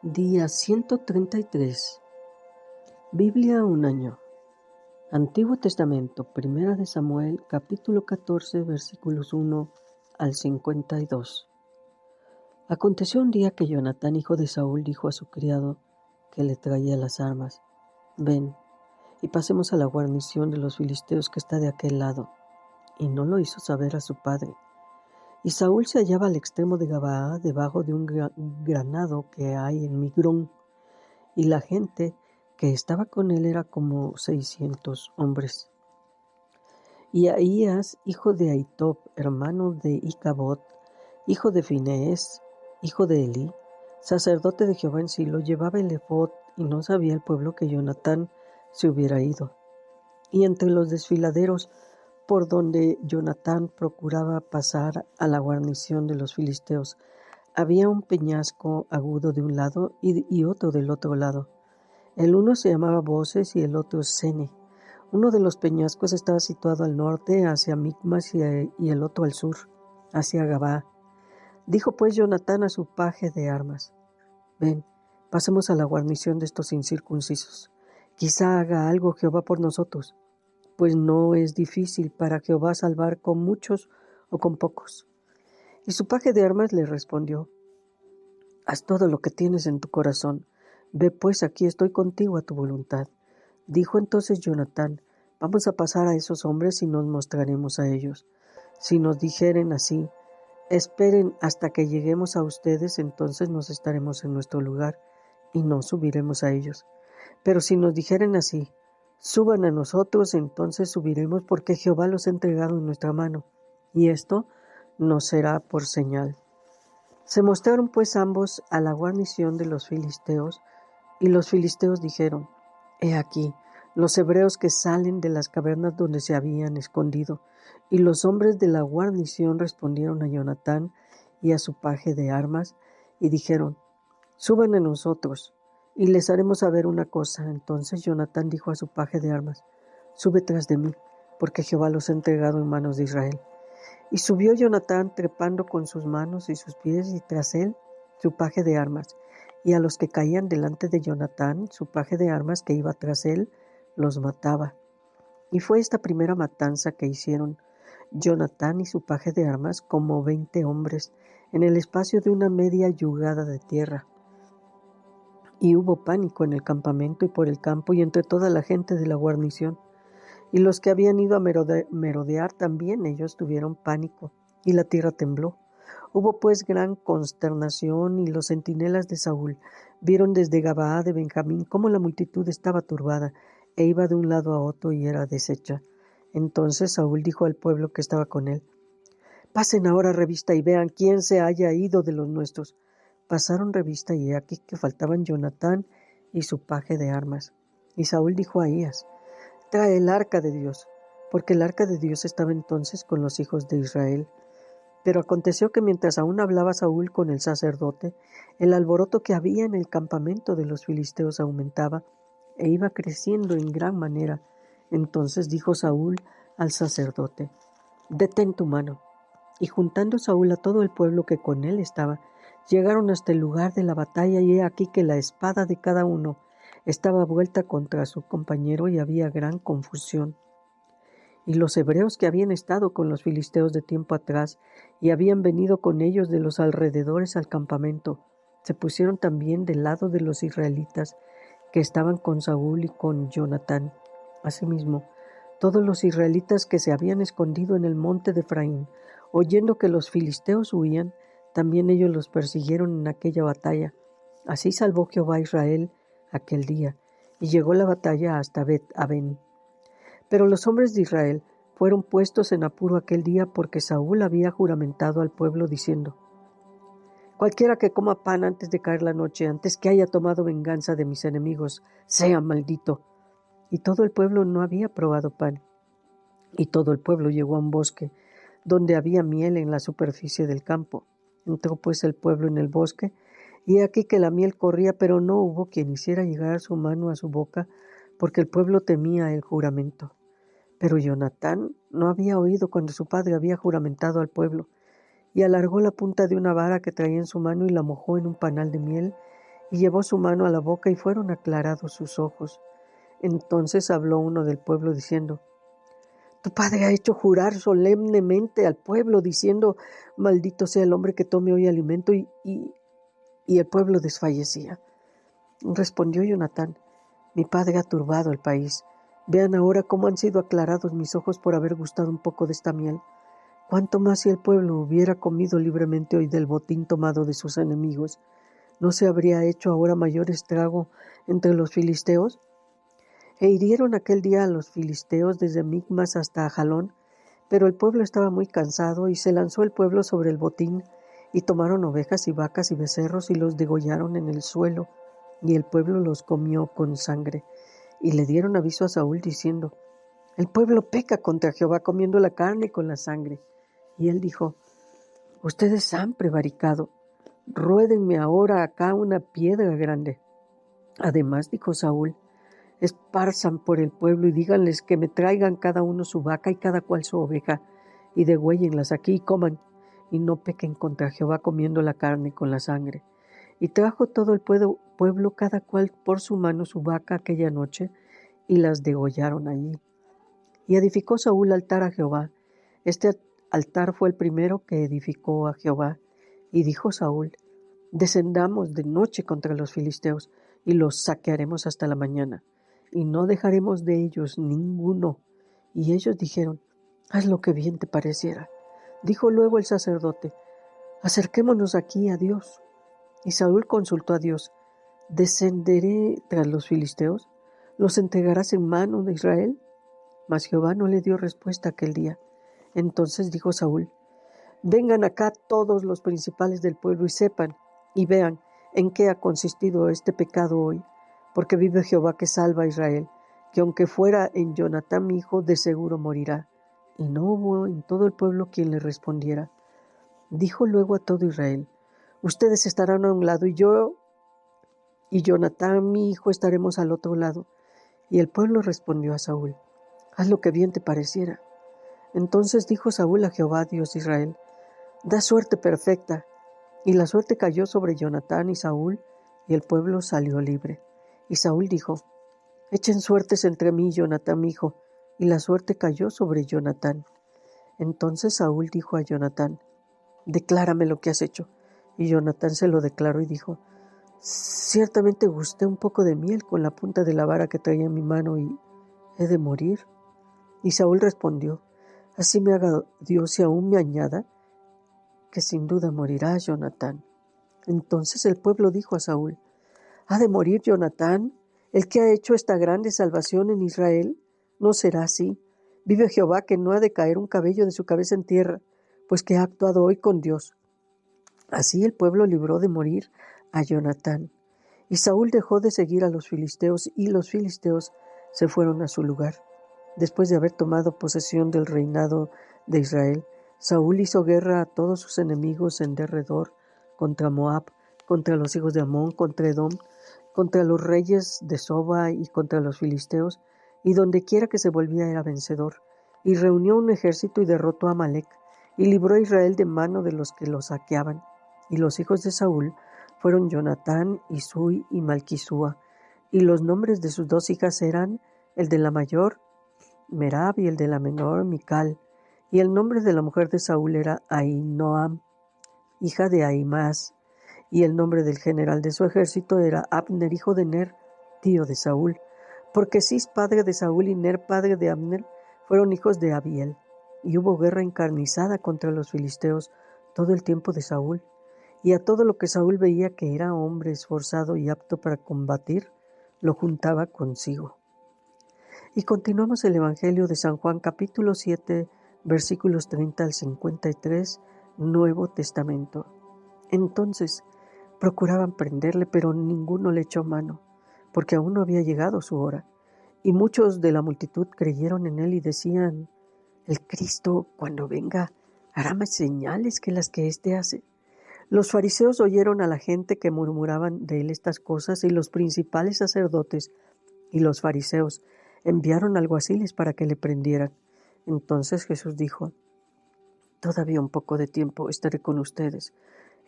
Día 133. Biblia un año. Antiguo Testamento, Primera de Samuel, capítulo 14, versículos 1 al 52. Aconteció un día que Jonatán, hijo de Saúl, dijo a su criado que le traía las armas: Ven, y pasemos a la guarnición de los filisteos que está de aquel lado. Y no lo hizo saber a su padre. Y Saúl se hallaba al extremo de Gabaa, debajo de un granado que hay en Migrón. Y la gente que estaba con él era como 600 hombres. Y Ahías, hijo de Ahitob, hermano de Icabod, hijo de Finees, hijo de Elí, sacerdote de Jehová en Silo, llevaba el ephod, y no sabía el pueblo que Jonatán se hubiera ido. Y entre los desfiladeros por donde Jonatán procuraba pasar a la guarnición de los filisteos, había un peñasco agudo de un lado y otro del otro lado. El uno se llamaba Boses y el otro Sene. Uno de los peñascos estaba situado al norte, hacia Micmas, y el otro al sur, hacia Gabaa. Dijo pues Jonatán a su paje de armas: Ven, pasemos a la guarnición de estos incircuncisos. Quizá haga algo Jehová por nosotros, pues no es difícil para Jehová salvar con muchos o con pocos. Y su paje de armas le respondió: Haz todo lo que tienes en tu corazón. Ve pues, aquí estoy contigo a tu voluntad. Dijo entonces Jonatán: Vamos a pasar a esos hombres y nos mostraremos a ellos. Si nos dijeren así: Esperen hasta que lleguemos a ustedes, entonces nos estaremos en nuestro lugar y no subiremos a ellos. Pero si nos dijeren así: Suban a nosotros, entonces subiremos, porque Jehová los ha entregado en nuestra mano, y esto nos será por señal. Se mostraron pues ambos a la guarnición de los filisteos, y los filisteos dijeron: He aquí, los hebreos que salen de las cavernas donde se habían escondido. Y los hombres de la guarnición respondieron a Jonatán y a su paje de armas, y dijeron: Suban a nosotros, y les haremos saber una cosa. Entonces Jonatán dijo a su paje de armas: Sube tras de mí, porque Jehová los ha entregado en manos de Israel. Y subió Jonatán trepando con sus manos y sus pies, y tras él su paje de armas. Y a los que caían delante de Jonatán, su paje de armas que iba tras él, los mataba. Y fue esta primera matanza que hicieron Jonatán y su paje de armas, como 20 hombres, en el espacio de una media yugada de tierra. Y hubo pánico en el campamento y por el campo y entre toda la gente de la guarnición. Y los que habían ido a merodear también, ellos tuvieron pánico, y la tierra tembló. Hubo pues gran consternación, y los centinelas de Saúl vieron desde Gabaa de Benjamín cómo la multitud estaba turbada, e iba de un lado a otro y era deshecha. Entonces Saúl dijo al pueblo que estaba con él: Pasen ahora revista y vean quién se haya ido de los nuestros. Pasaron revista, y he aquí que faltaban Jonatán y su paje de armas. Y Saúl dijo a Ahías: Trae el arca de Dios, porque el arca de Dios estaba entonces con los hijos de Israel. Pero aconteció que mientras aún hablaba Saúl con el sacerdote, el alboroto que había en el campamento de los filisteos aumentaba e iba creciendo en gran manera. Entonces dijo Saúl al sacerdote: Detén tu mano. Y juntando Saúl a todo el pueblo que con él estaba, llegaron hasta el lugar de la batalla, y he aquí que la espada de cada uno estaba vuelta contra su compañero, y había gran confusión. Y los hebreos que habían estado con los filisteos de tiempo atrás y habían venido con ellos de los alrededores al campamento, se pusieron también del lado de los israelitas que estaban con Saúl y con Jonatán. Asimismo, todos los israelitas que se habían escondido en el monte de Efraín, oyendo que los filisteos huían, también ellos los persiguieron en aquella batalla. Así salvó Jehová a Israel aquel día, y llegó la batalla hasta Bet-Aven. Pero los hombres de Israel fueron puestos en apuro aquel día, porque Saúl había juramentado al pueblo diciendo: Cualquiera que coma pan antes de caer la noche, antes que haya tomado venganza de mis enemigos, sea maldito. Y todo el pueblo no había probado pan. Y todo el pueblo llegó a un bosque, donde había miel en la superficie del campo. Entró pues el pueblo en el bosque, y aquí que la miel corría, pero no hubo quien hiciera llegar su mano a su boca, porque el pueblo temía el juramento. Pero Jonatán no había oído cuando su padre había juramentado al pueblo, y alargó la punta de una vara que traía en su mano y la mojó en un panal de miel, Y llevó su mano a la boca y fueron aclarados sus ojos. Entonces habló uno del pueblo diciendo: Tu padre ha hecho jurar solemnemente al pueblo, diciendo: Maldito sea el hombre que tome hoy alimento. Y el pueblo desfallecía. Respondió Jonatán: Mi padre ha turbado el país. Vean ahora cómo han sido aclarados mis ojos por haber gustado un poco de esta miel. Cuánto más si el pueblo hubiera comido libremente hoy del botín tomado de sus enemigos. ¿No se habría hecho ahora mayor estrago entre los filisteos? E hirieron aquel día a los filisteos desde Micmas hasta Ajalón, pero el pueblo estaba muy cansado, y se lanzó el pueblo sobre el botín, y tomaron ovejas y vacas y becerros, y los degollaron en el suelo, y el pueblo los comió con sangre. Y le dieron aviso a Saúl, diciendo: El pueblo peca contra Jehová, comiendo la carne con la sangre. Y él dijo: Ustedes han prevaricado, ruédenme ahora acá una piedra grande. Además, dijo Saúl, esparzan por el pueblo y díganles que me traigan cada uno su vaca y cada cual su oveja, y degüéllenlas aquí y coman, y no pequen contra Jehová comiendo la carne con la sangre. Y trajo todo el pueblo cada cual por su mano su vaca aquella noche, y las degollaron allí. Y edificó Saúl altar a Jehová. Este altar fue el primero que edificó a Jehová. Y dijo Saúl: Descendamos de noche contra los filisteos, y los saquearemos hasta la mañana, y no dejaremos de ellos ninguno. Y ellos dijeron: Haz lo que bien te pareciera. Dijo luego el sacerdote: Acerquémonos aquí a Dios. Y Saúl consultó a Dios: ¿Descenderé tras los filisteos? ¿Los entregarás en mano de Israel? Mas Jehová no le dio respuesta aquel día. Entonces dijo Saúl: Vengan acá todos los principales del pueblo y sepan y vean en qué ha consistido este pecado hoy, porque vive Jehová que salva a Israel, que aunque fuera en Jonatán mi hijo, de seguro morirá. Y no hubo en todo el pueblo quien le respondiera. Dijo luego a todo Israel: Ustedes estarán a un lado y yo y Jonatán mi hijo estaremos al otro lado. Y el pueblo respondió a Saúl: Haz lo que bien te pareciera. Entonces dijo Saúl a Jehová, Dios de Israel: Da suerte perfecta. Y la suerte cayó sobre Jonatán y Saúl, y el pueblo salió libre. Y Saúl dijo: Echen suertes entre mí y Jonatán mi hijo. Y la suerte cayó sobre Jonatán. Entonces Saúl dijo a Jonatán: Declárame lo que has hecho. Y Jonatán se lo declaró y dijo: Ciertamente gusté un poco de miel con la punta de la vara que traía en mi mano, y he de morir. Y Saúl respondió: Así me haga Dios y aún me añada, que sin duda morirá Jonatán. Entonces el pueblo dijo a Saúl: ¿Ha de morir Jonatán, el que ha hecho esta grande salvación en Israel? No será así. Vive Jehová, que no ha de caer un cabello de su cabeza en tierra, pues que ha actuado hoy con Dios. Así el pueblo libró de morir a Jonatán. Y Saúl dejó de seguir a los filisteos, y los filisteos se fueron a su lugar. Después de haber tomado posesión del reinado de Israel, Saúl hizo guerra a todos sus enemigos en derredor, contra Moab, contra los hijos de Amón, contra Edom, contra los reyes de Soba y contra los filisteos, y donde quiera que se volvía era vencedor. Y reunió un ejército y derrotó a Amalec, y libró a Israel de mano de los que lo saqueaban. Y los hijos de Saúl fueron Jonatán, Isui y Malquisúa, y los nombres de sus dos hijas eran el de la mayor, Merab, y el de la menor, Mical. Y el nombre de la mujer de Saúl era Ahinoam, hija de Ahimaas. Y el nombre del general de su ejército era Abner, hijo de Ner, tío de Saúl. Porque Cis, padre de Saúl, y Ner, padre de Abner, fueron hijos de Abiel. Y hubo guerra encarnizada contra los filisteos todo el tiempo de Saúl. Y a todo lo que Saúl veía que era hombre esforzado y apto para combatir, lo juntaba consigo. Y continuamos el Evangelio de San Juan, capítulo 7, versículos 30 al 53, Nuevo Testamento. Entonces procuraban prenderle, pero ninguno le echó mano, porque aún no había llegado su hora. Y muchos de la multitud creyeron en él y decían: El Cristo, cuando venga, hará más señales que las que éste hace. Los fariseos oyeron a la gente que murmuraban de él estas cosas, y los principales sacerdotes y los fariseos enviaron alguaciles para que le prendieran. Entonces Jesús dijo: Todavía un poco de tiempo estaré con ustedes,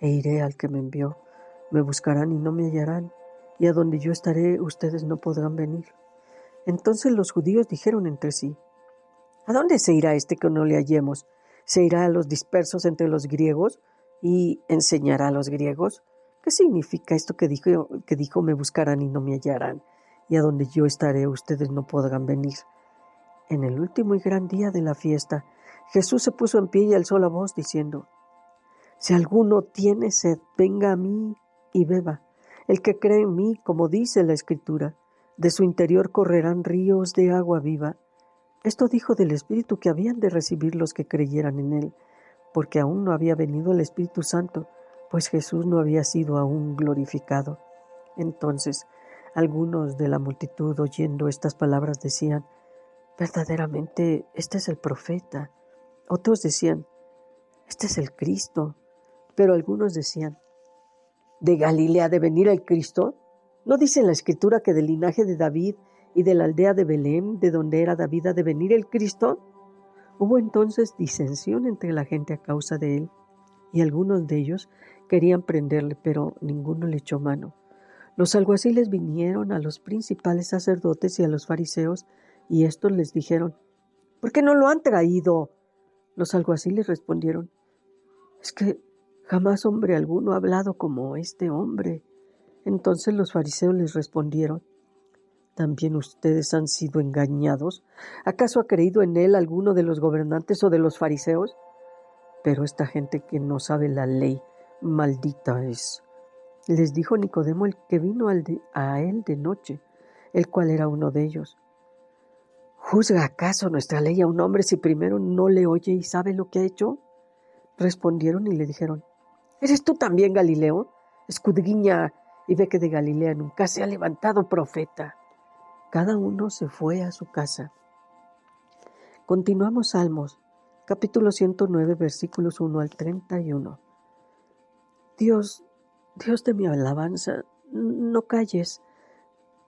e iré al que me envió. Me buscarán y no me hallarán, y a donde yo estaré ustedes no podrán venir. Entonces los judíos dijeron entre sí: ¿A dónde se irá este que no le hallemos? ¿Se irá a los dispersos entre los griegos y enseñará a los griegos? ¿Qué significa esto que dijo me buscarán y no me hallarán, y a donde yo estaré ustedes no podrán venir? En el último y gran día de la fiesta, Jesús se puso en pie y alzó la voz diciendo: Si alguno tiene sed, venga a mí y beba. El que cree en mí, como dice la Escritura, de su interior correrán ríos de agua viva. Esto dijo del Espíritu que habían de recibir los que creyeran en él, porque aún no había venido el Espíritu Santo, pues Jesús no había sido aún glorificado. Entonces, algunos de la multitud, oyendo estas palabras, decían: verdaderamente, este es el profeta. Otros decían: este es el Cristo. Pero algunos decían: ¿de Galilea ha de venir el Cristo? ¿No dice en la Escritura que del linaje de David y de la aldea de Belén, de donde era David, ha de venir el Cristo? Hubo entonces disensión entre la gente a causa de él, y algunos de ellos querían prenderle, pero ninguno le echó mano. Los alguaciles vinieron a los principales sacerdotes y a los fariseos, y estos les dijeron: ¿por qué no lo han traído? Los alguaciles respondieron: es que jamás hombre alguno ha hablado como este hombre. Entonces los fariseos les respondieron: ¿también ustedes han sido engañados? ¿Acaso ha creído en él alguno de los gobernantes o de los fariseos? Pero esta gente que no sabe la ley, maldita es. Les dijo Nicodemo, el que vino a él de noche, el cual era uno de ellos: ¿juzga acaso nuestra ley a un hombre si primero no le oye y sabe lo que ha hecho? Respondieron y le dijeron: ¿eres tú también Galileo? Escudriña y ve que de Galilea nunca se ha levantado profeta. Cada uno se fue a su casa. Continuamos Salmos, capítulo 109, versículos 1 al 31. Dios de mi alabanza, no calles,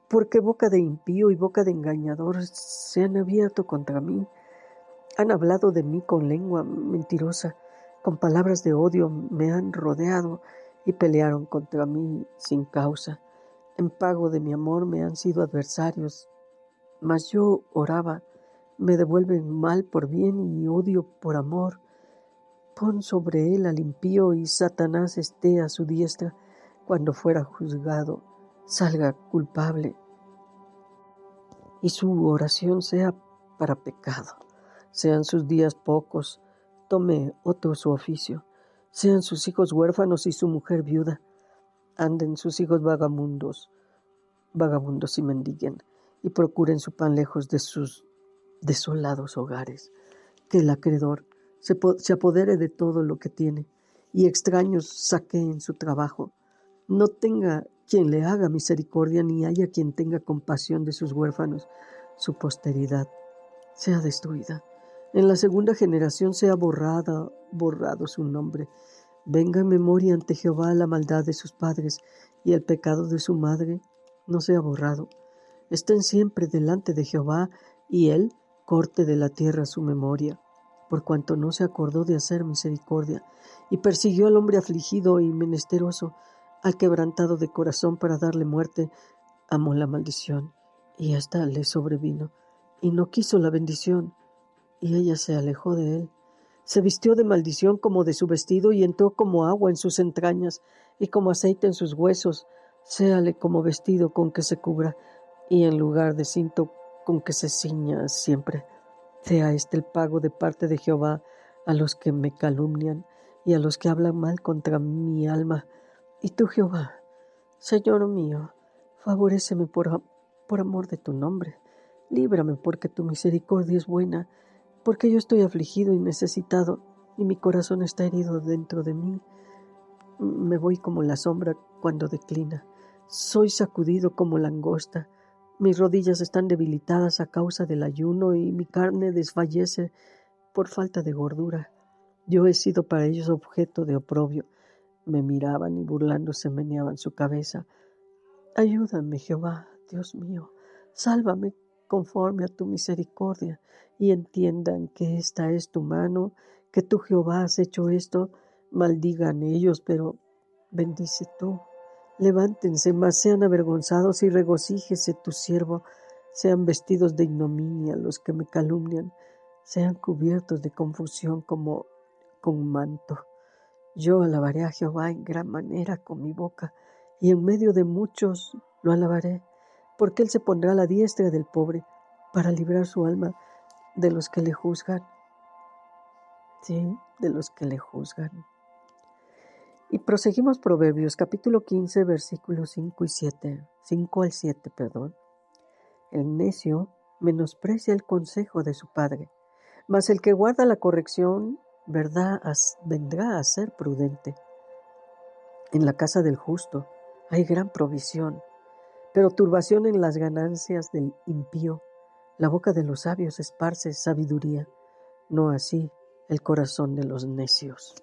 porque boca de impío y boca de engañador se han abierto contra mí. Han hablado de mí con lengua mentirosa, con palabras de odio me han rodeado y pelearon contra mí sin causa. En pago de mi amor me han sido adversarios, mas yo oraba: me devuelven mal por bien y odio por amor. Pon sobre él al impío y Satanás esté a su diestra. Cuando fuera juzgado, salga culpable y su oración sea para pecado. Sean sus días pocos, tome otro su oficio. Sean sus hijos huérfanos y su mujer viuda. Anden sus hijos vagabundos y mendiguen, y procuren su pan lejos de sus desolados hogares. Que el acreedor se apodere de todo lo que tiene, y extraños saqueen su trabajo. No tenga quien le haga misericordia, ni haya quien tenga compasión de sus huérfanos. Su posteridad sea destruida. En la segunda generación sea borrado su nombre. Venga en memoria ante Jehová la maldad de sus padres, y el pecado de su madre no sea borrado. Estén siempre delante de Jehová, y él corte de la tierra su memoria, por cuanto no se acordó de hacer misericordia, y persiguió al hombre afligido y menesteroso, al quebrantado de corazón, para darle muerte. Amó la maldición, y ésta le sobrevino, y no quiso la bendición, y ella se alejó de él. Se vistió de maldición como de su vestido, y entró como agua en sus entrañas, y como aceite en sus huesos. Séale como vestido con que se cubra, y en lugar de cinto con que se ciña siempre. Sea este el pago de parte de Jehová a los que me calumnian y a los que hablan mal contra mi alma. Y tú, Jehová, Señor mío, favoréceme por amor de tu nombre. Líbrame, porque tu misericordia es buena, porque yo estoy afligido y necesitado, y mi corazón está herido dentro de mí. Me voy como la sombra cuando declina. Soy sacudido como langosta. Mis rodillas están debilitadas a causa del ayuno, y mi carne desfallece por falta de gordura. Yo he sido para ellos objeto de oprobio. Me miraban y burlándose meneaban su cabeza. Ayúdame, Jehová, Dios mío, sálvame conforme a tu misericordia, y entiendan que esta es tu mano, que tú, Jehová, has hecho esto. Maldigan ellos, pero bendice tú. Levántense, mas sean avergonzados y regocíjese tu siervo. Sean vestidos de ignominia los que me calumnian. Sean cubiertos de confusión como con manto. Yo alabaré a Jehová en gran manera con mi boca, y en medio de muchos lo alabaré, porque él se pondrá a la diestra del pobre para librar su alma de los que le juzgan. Sí, de los que le juzgan. Y proseguimos Proverbios, capítulo 15, versículos 5 al 7. El necio menosprecia el consejo de su padre, mas el que guarda la corrección, vendrá a ser prudente. En la casa del justo hay gran provisión, pero turbación en las ganancias del impío. La boca de los sabios esparce sabiduría, no así el corazón de los necios.